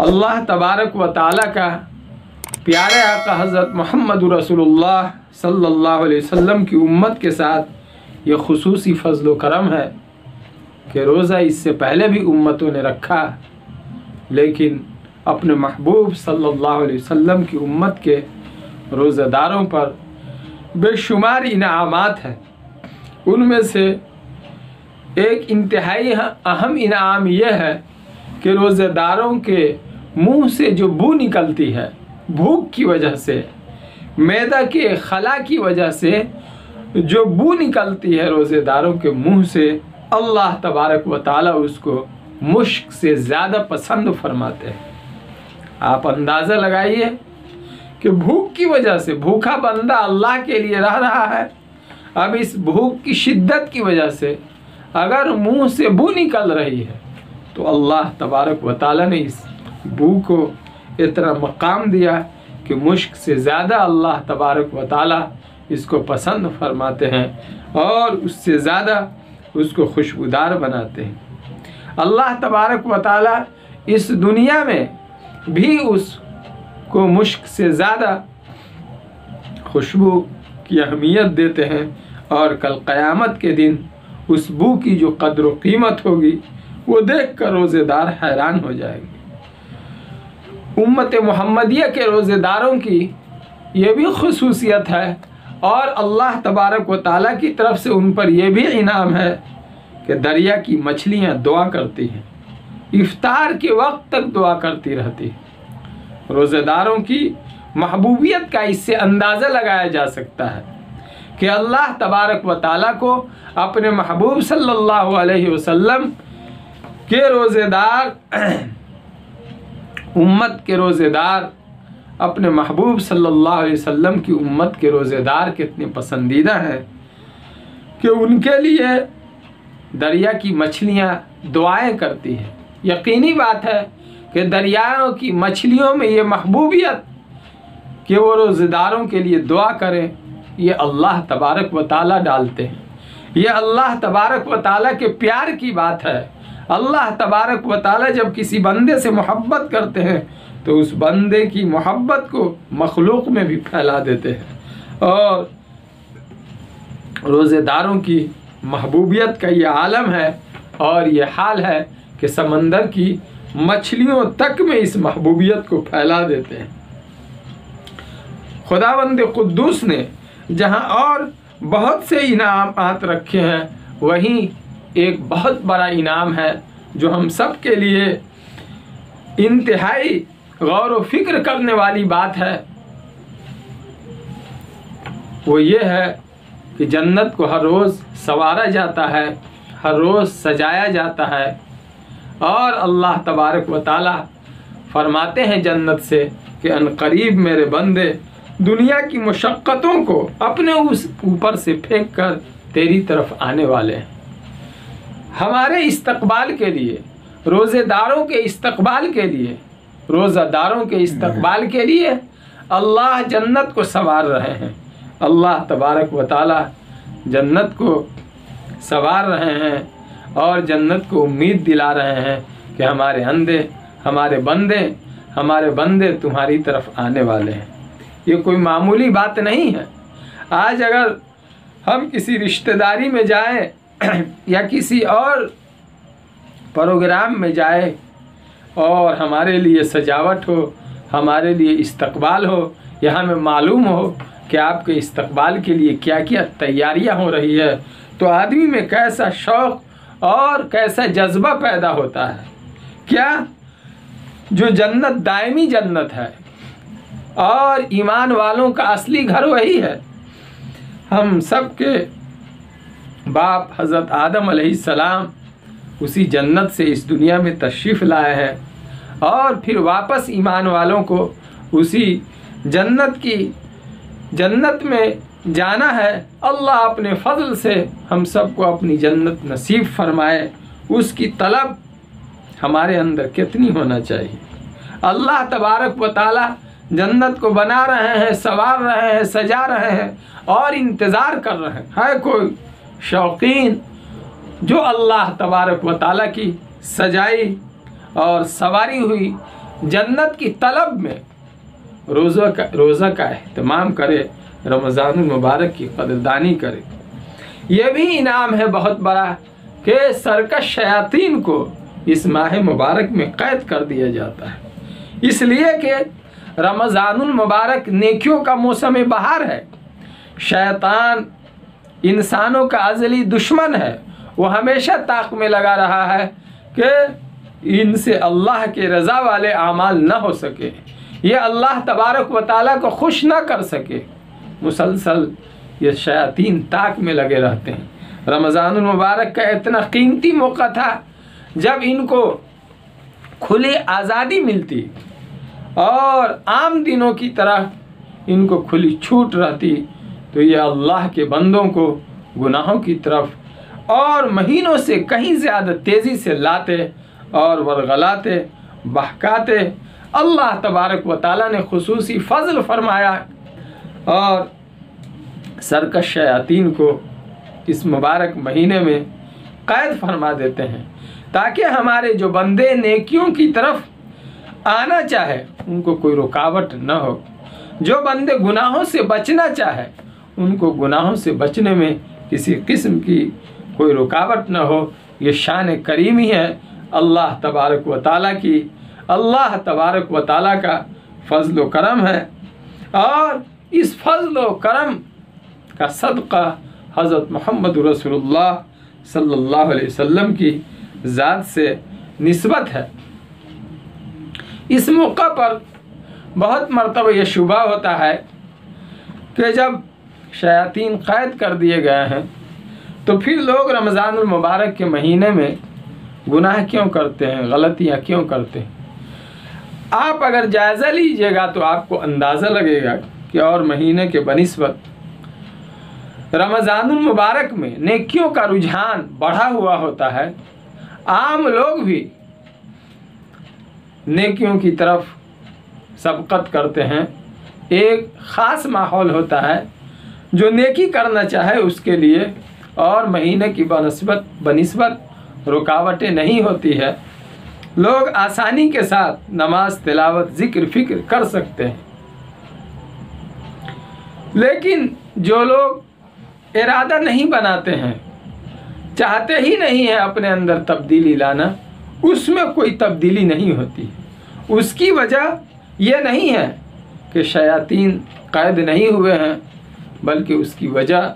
अल्लाह तबारक व ताला का प्यारे आका हज़रत मोहम्मद रसूलुल्लाह सल्लल्लाहु अलैहि वसल्लम की उम्मत के साथ ये खुसूसी फ़ज़ल व करम है कि रोज़ा इससे पहले भी उम्मतों ने रखा, लेकिन अपने महबूब सल्लल्लाहु अलैहि वसल्लम की उम्मत के रोज़ेदारों पर बेशुमार इनामात हैं। उनमें से एक इंतहाई अहम इनाम यह है कि रोज़ेदारों के मुंह से जो बू निकलती है भूख की वजह से, मैदा के खला की वजह से जो बू निकलती है रोज़ेदारों के मुंह से, अल्लाह तबारक व ताला उसको मुश्क से ज़्यादा पसंद फरमाते हैं। आप अंदाज़ा लगाइए कि भूख की वजह से, भूखा बंदा अल्लाह के लिए रह रहा है, अब इस भूख की शिद्दत की वजह से अगर मुंह से बू निकल रही है तो अल्लाह तबारक व ताला ने इस बू को इतना मकाम दिया कि मुश्क से ज़्यादा अल्लाह तबारक व ताला इसको पसंद फरमाते हैं और उससे ज़्यादा उसको खुशबूदार बनाते हैं। अल्लाह तबारक व ताला इस दुनिया में भी उसको मुश्क से ज़्यादा खुशबू की अहमियत देते हैं और कल क़यामत के दिन उस बू की जो कद्र व कीमत होगी वो देख कर रोज़ेदार हैरान हो जाएंगे। उम्मत मुहम्मदिया के रोज़ेदारों की ये भी खुसूसियत है और अल्लाह तबारक व ताला की तरफ से उन पर यह भी इनाम है कि दरिया की मछलियाँ दुआ करती हैं, इफ्तार के वक्त तक दुआ करती रहती है। रोज़ेदारों की महबूबियत का इससे अंदाज़ा लगाया जा सकता है कि अल्लाह तबारक व ताला को अपने महबूब सल्लल्लाहु अलैहि वसल्लम के रोज़ेदार, उम्मत के रोज़ेदार, अपने महबूब सल्लल्लाहु अलैहि वसल्लम की उम्मत के रोज़ेदार कितने पसंदीदा हैं कि उनके लिए दरिया की मछलियाँ दुआएं करती हैं। यकीनी बात है कि दरियाओं की मछलियों में ये महबूबियत कि वो रोज़ेदारों के लिए दुआ करें, ये अल्लाह तबारक व ताला डालते हैं। ये अल्लाह तबारक व ताला के प्यार की बात है। अल्लाह तबारक व ताला जब किसी बंदे से मोहब्बत करते हैं तो उस बंदे की मोहब्बत को मखलूक में भी फैला देते हैं। और रोज़ेदारों की महबूबियत का ये आलम है और ये हाल है कि समंदर की मछलियों तक में इस महबूबियत को फैला देते हैं। खुदावंद कुद्दूस ने जहाँ और बहुत से इनामात रखे हैं, वहीं एक बहुत बड़ा इनाम है जो हम सब के लिए इंतहाई गौर व फिक्र करने वाली बात है। वो ये है कि जन्नत को हर रोज़ संवारा जाता है, हर रोज़ सजाया जाता है और अल्लाह तबारक व ताला फरमाते हैं जन्नत से कि अनकरीब मेरे बंदे दुनिया की मुशक्क़तों को अपने उस ऊपर से फेंक कर तेरी तरफ आने वाले हैं। हमारे इस्तकबाल के लिए, रोज़ेदारों के इस्तकबाल के लिए, रोज़ादारों के इस्तकबाल के लिए अल्लाह जन्नत को संवार रहे हैं। अल्लाह तबारक व ताला जन्नत को संवार रहे हैं और जन्नत को उम्मीद दिला रहे हैं कि हमारे बंदे तुम्हारी तरफ आने वाले हैं। ये कोई मामूली बात नहीं है। आज अगर हम किसी रिश्तेदारी में जाएं या किसी और प्रोग्राम में जाए और हमारे लिए सजावट हो, हमारे लिए इस्तकबाल हो, या हमें मालूम हो कि आपके इस्तकबाल के लिए क्या क्या तैयारियां हो रही है, तो आदमी में कैसा शौक़ और कैसा जज्बा पैदा होता है। क्या जो जन्नत दायमी जन्नत है और ईमान वालों का असली घर वही है। हम सब के बाप हज़रत आदम अलैहिस्सलाम उसी जन्नत से इस दुनिया में तशरीफ़ लाए हैं और फिर वापस ईमान वालों को उसी जन्नत में जाना है। अल्लाह अपने फ़ज़ल से हम सबको अपनी जन्नत नसीब फरमाए, उसकी तलब हमारे अंदर कितनी होना चाहिए। अल्लाह तबारक व ताला जन्नत को बना रहे हैं, संवार रहे हैं, सजा रहे हैं और इंतज़ार कर रहे हैं। है कोई शौकीन जो अल्लाह तबारक व ताला की सजाई और सवारी हुई जन्नत की तलब में रोज़ा का एहतमाम करे, रमज़ानुल मुबारक की कदरदानी करे। यह भी इनाम है बहुत बड़ा कि सरकश शयातीन को इस माह मुबारक में कैद कर दिया जाता है, इसलिए कि रमज़ानुल मुबारक नेकियों का मौसम बहार है। शैतान इंसानों का अज़ली दुश्मन है, वो हमेशा ताक में लगा रहा है कि इनसे अल्लाह के रज़ा वाले आमाल न हो सके, ये अल्लाह तबारक व ताला को खुश न कर सके। मुसलसल ये शयातीन ताक में लगे रहते हैं। रमज़ानुल मुबारक का इतना कीमती मौका था जब इनको खुली आज़ादी मिलती और आम दिनों की तरह इनको खुली छूट रहती, तो ये अल्लाह के बंदों को गुनाहों की तरफ और महीनों से कहीं ज़्यादा तेज़ी से लाते और वरगलाते बहकाते। अल्लाह तबारक व ताला ने खुसूसी फ़ज़ल फरमाया और सरकश शयातीन को इस मुबारक महीने में कैद फरमा देते हैं, ताकि हमारे जो बंदे नेकियों की तरफ आना चाहे उनको कोई रुकावट न हो। जो बंदे गुनाहों से बचना चाहे उनको गुनाहों से बचने में किसी किस्म की कोई रुकावट न हो। ये शान करीमी है अल्लाह तबारक व ताला की। अल्लाह तबारक व ताला का फ़ज़ल व करम है और इस फ़ज़ल व करम का सदक़ा हज़रत मोहम्मद रसूलुल्लाह सल्लल्लाहु अलैहि वसल्लम की ज़ात से निस्बत है। इस मौका पर बहुत मरतबा यह शुबा होता है कि जब शयातीन कैद कर दिए गए हैं तो फिर लोग रमज़ानुल मुबारक के महीने में गुनाह क्यों करते हैं, गलतियां क्यों करते हैं। आप अगर जायज़ा लीजिएगा तो आपको अंदाज़ा लगेगा कि और महीने के बनिस्बत रमज़ानुल मुबारक में नेकियों का रुझान बढ़ा हुआ होता है। आम लोग भी नेकियों की तरफ सबकत करते हैं। एक ख़ास माहौल होता है जो नेकी करना चाहे उसके लिए, और महीने की बनिस्बत रुकावटें नहीं होती है। लोग आसानी के साथ नमाज, तिलावत, ज़िक्र, फ़िक्र कर सकते हैं। लेकिन जो लोग इरादा नहीं बनाते हैं, चाहते ही नहीं है अपने अंदर तब्दीली लाना, उसमें कोई तब्दीली नहीं होती। उसकी वजह यह नहीं है कि शयातीन कैद नहीं हुए हैं, बल्कि उसकी वजह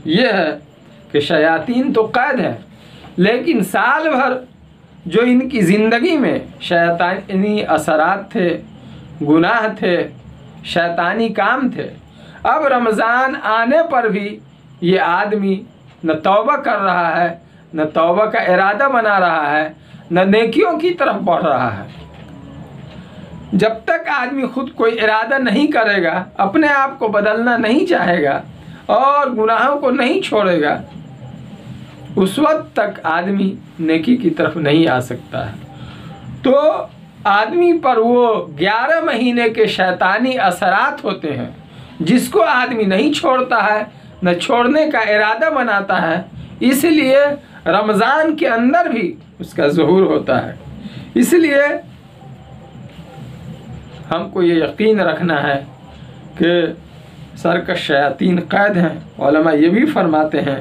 यह है कि शयातीन तो कैद है, लेकिन साल भर जो इनकी ज़िंदगी में शैतानी असरात थे, गुनाह थे, शैतानी काम थे, अब रमज़ान आने पर भी ये आदमी न तौबा कर रहा है, न तौबा का इरादा बना रहा है, न नेकियों की तरफ बढ़ रहा है। जब तक आदमी खुद कोई इरादा नहीं करेगा, अपने आप को बदलना नहीं चाहेगा और गुनाहों को नहीं छोड़ेगा, उस वक्त तक आदमी नेकी की तरफ नहीं आ सकता है। तो आदमी पर वो 11 महीने के शैतानी असरात होते हैं, जिसको आदमी नहीं छोड़ता है, न छोड़ने का इरादा बनाता है। इसलिए रमज़ान के अंदर भी उसका ज़ुहूर होता है। इसलिए हमको ये यकीन रखना है कि सरकश शयातीन कैद हैं। उलमा ये भी फरमाते हैं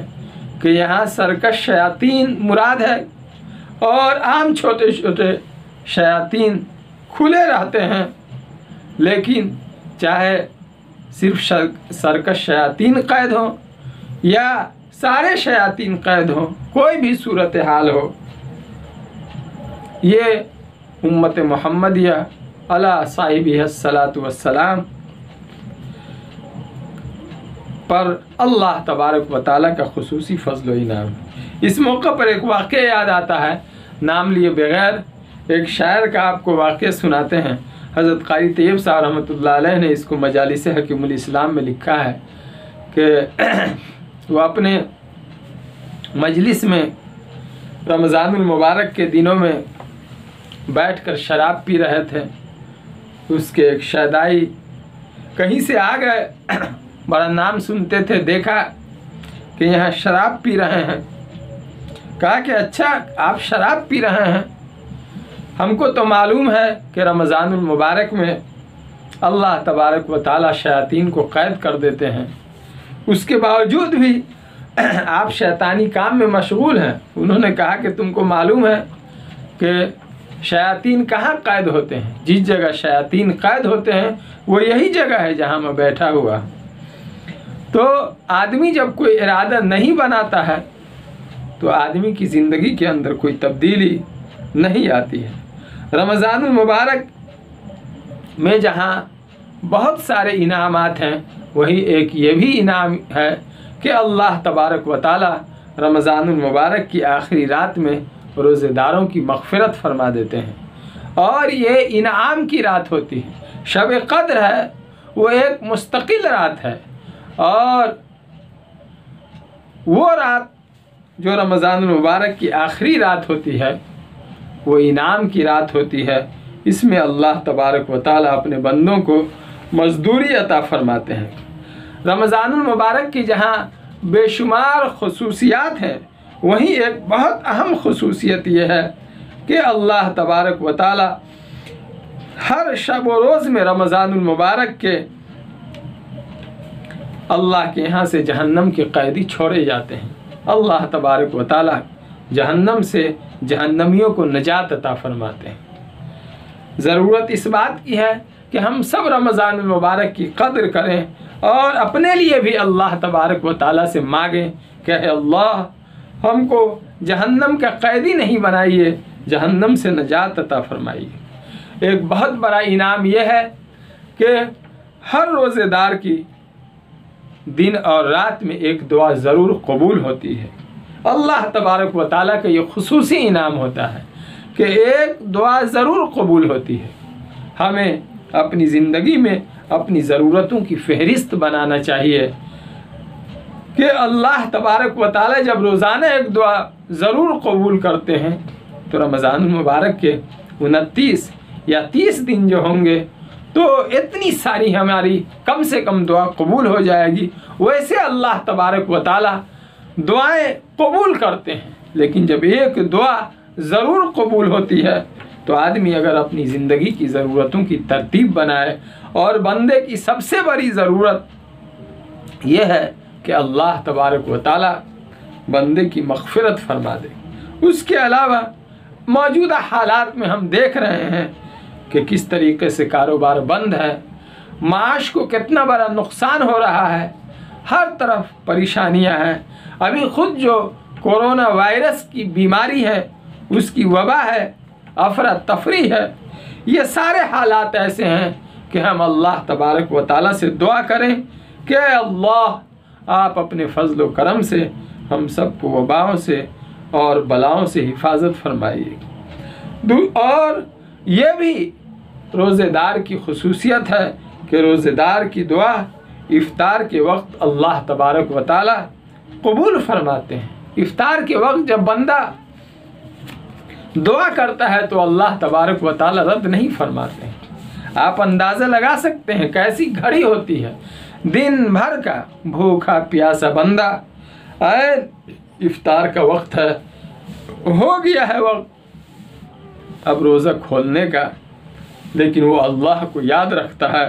कि यहाँ सरकश शयातीन मुराद है और आम छोटे छोटे शयातीन खुले रहते हैं। लेकिन चाहे सिर्फ सरकश शयातीन कैद हो या सारे शयातीन कैद हो, कोई भी सूरत हाल हो, ये उम्मत मुहम्मदिया अला साहिबिहस्सलातु वस्सलाम पर अल्लाह तबारक व ताला का खुसूसी फ़ज़ल व इनाम। इस मौका पर एक वाक़या याद आता है, नाम लिए बगैर एक शायर का आपको वाक़या सुनाते हैं। हज़रत क़ारी तैयब साहब रहमतुल्लाह अलैह ने इसको मजालिस हकीमुल इस्लाम में लिखा है कि वो अपने मजलिस में रमज़ानुल मुबारक के दिनों में बैठकर शराब पी रहे थे। उसके एक शहदाई कहीं से आ गए, बड़ा नाम सुनते थे, देखा कि यहाँ शराब पी रहे हैं। कहा कि अच्छा आप शराब पी रहे हैं, हमको तो मालूम है कि रमज़ानुल मुबारक में अल्लाह तबारक व ताला शयातीन को कैद कर देते हैं, उसके बावजूद भी आप शैतानी काम में मशगूल हैं। उन्होंने कहा कि तुमको मालूम है कि शयातीन कहाँ कैद होते हैं? जिस जगह शयातीन कैद होते हैं वो यही जगह है जहाँ मैं बैठा हुआ। तो आदमी जब कोई इरादा नहीं बनाता है तो आदमी की ज़िंदगी के अंदर कोई तब्दीली नहीं आती है। रमज़ानुल मुबारक में जहाँ बहुत सारे इनामात हैं, वही एक ये भी इनाम है कि अल्लाह तबारक व ताला रमज़ानुल मुबारक की आखिरी रात में रोज़ेदारों की मग़फ़िरत फरमा देते हैं और ये इनाम की रात होती है। शब क़द्र है वो एक मुस्तकिल रात है और वो रात जो रमज़ानुल मुबारक की आखिरी रात होती है वो इनाम की रात होती है। इसमें अल्लाह तबारक व ताला अपने बंदों को मज़दूरी अता फरमाते हैं। रमज़ानुल मुबारक की जहाँ बेशुमार ख़ुसूसियात हैं, वहीं एक बहुत अहम ख़ुसूसियत ये है कि अल्लाह तबारक व ताला हर शब व रोज़ में रमज़ानुल मुबारक के अल्लाह के यहाँ से जहन्नम के कैदी छोड़े जाते हैं। अल्लाह तबारक व ताला जहन्नम से जहन्नमियों को नजात अता फरमाते हैं। ज़रूरत इस बात की है कि हम सब रमज़ानुल मुबारक की कद्र करें और अपने लिए भी अल्लाह तबारक व ताला से मांगें कि अल्लाह हमको जहन्नम का कैदी नहीं बनाइए, जहन्नम से नजात अता फरमाइए। एक बहुत बड़ा इनाम यह है कि हर रोज़ेदार की दिन और रात में एक दुआ ज़रूर कबूल होती है। अल्लाह तबारक व ताला का ये खुसूसी इनाम होता है कि एक दुआ ज़रूर कबूल होती है। हमें अपनी ज़िंदगी में अपनी ज़रूरतों की फ़हरिस्त बनाना चाहिए कि अल्लाह तबारक व ताला जब रोज़ाना एक दुआ ज़रूर कबूल करते हैं तो रमज़ानुल मुबारक के 29 या 30 दिन जो होंगे तो इतनी सारी हमारी कम से कम दुआ कबूल हो जाएगी। वैसे अल्लाह तबारक व ताला दुआएं कबूल करते हैं, लेकिन जब एक दुआ ज़रूर कबूल होती है तो आदमी अगर अपनी ज़िंदगी की ज़रूरतों की तरतीब बनाए, और बंदे की सबसे बड़ी ज़रूरत यह है कि अल्लाह तबारक व ताला बंदे की मग़फ़िरत फरमा दे। उसके अलावा मौजूदा हालात में हम देख रहे हैं कि किस तरीके से कारोबार बंद है, माश को कितना बड़ा नुकसान हो रहा है, हर तरफ परेशानियां हैं। अभी ख़ुद जो कोरोना वायरस की बीमारी है उसकी वबा है, अफरा तफरी है। ये सारे हालात ऐसे हैं कि हम अल्लाह तबारक व ताला से दुआ करें कि अल्लाह आप अपने फजल व करम से हम सबको वबाओं से और बलाओं से हिफाजत फरमाइए। और ये भी रोज़ेदार की खुसूसियत है कि रोज़ेदार की दुआ इफ्तार के वक्त अल्लाह तबारक व ताला कबूल फरमाते हैं। इफ्तार के वक्त जब बंदा दुआ करता है तो अल्लाह तबारक व ताला रद्द नहीं फरमाते हैं। आप अंदाज़ा लगा सकते हैं कैसी घड़ी होती है, दिन भर का भूखा प्यासा बंदा, इफ्तार का वक्त है, हो गया है वक्त अब रोज़ा खोलने का, लेकिन वो अल्लाह को याद रखता है,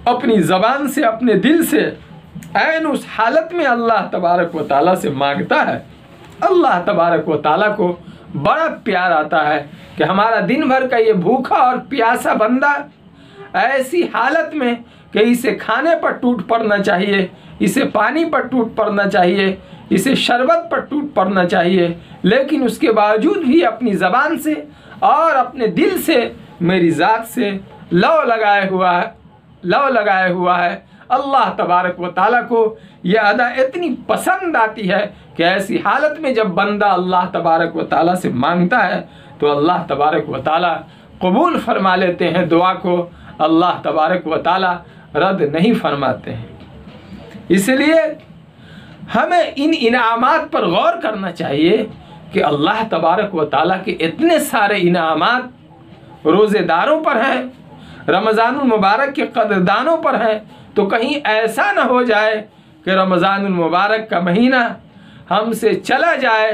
अपनी ज़बान से अपने दिल से ऐन उस हालत में अल्लाह तबारक व ताला से मांगता है। अल्लाह तबारक व ताला को बड़ा प्यार आता है कि हमारा दिन भर का ये भूखा और प्यासा बंदा ऐसी हालत में कि इसे खाने पर टूट पड़ना चाहिए, इसे पानी पर टूट पड़ना चाहिए, इसे शरबत पर टूट पड़ना चाहिए, लेकिन उसके बावजूद भी अपनी ज़बान से और अपने दिल से मेरी ज़ात से लौ लगाए हुआ है। अल्लाह तबारक व ताला को यह अदा इतनी पसंद आती है कि ऐसी हालत में जब बंदा अल्लाह तबारक व ताला से मांगता है तो अल्लाह तबारक व ताला कबूल फरमा लेते हैं दुआ को, अल्लाह तबारक व ताला रद्द नहीं फरमाते हैं। इसलिए हमें इन इनामात पर गौर करना चाहिए कि अल्लाह तबारक व ताला के इतने सारे इनामात रोज़ेदारों पर हैं, रमज़ानुल मुबारक के कदरदानों पर हैं, तो कहीं ऐसा न हो जाए कि रमज़ानुल मुबारक का महीना हमसे चला जाए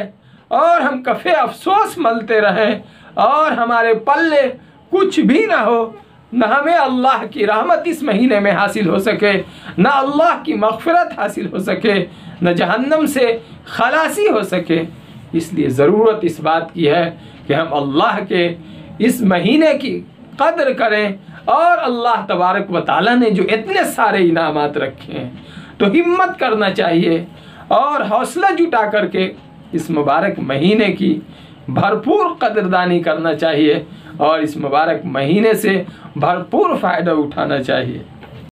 और हम कफ़े अफसोस मलते रहें और हमारे पल्ले कुछ भी ना हो, न हमें अल्लाह की रहमत इस महीने में हासिल हो सके, न अल्लाह की मग़फ़िरत हासिल हो सके, न जहन्नम से खलासी हो सके। इसलिए ज़रूरत इस बात की है कि हम अल्लाह के इस महीने की कदर करें। और अल्लाह तबारक व तआला ने जो इतने सारे इनामात रखे हैं, तो हिम्मत करना चाहिए और हौसला जुटा करके इस मुबारक महीने की भरपूर कदरदानी करना चाहिए और इस मुबारक महीने से भरपूर फ़ायदा उठाना चाहिए।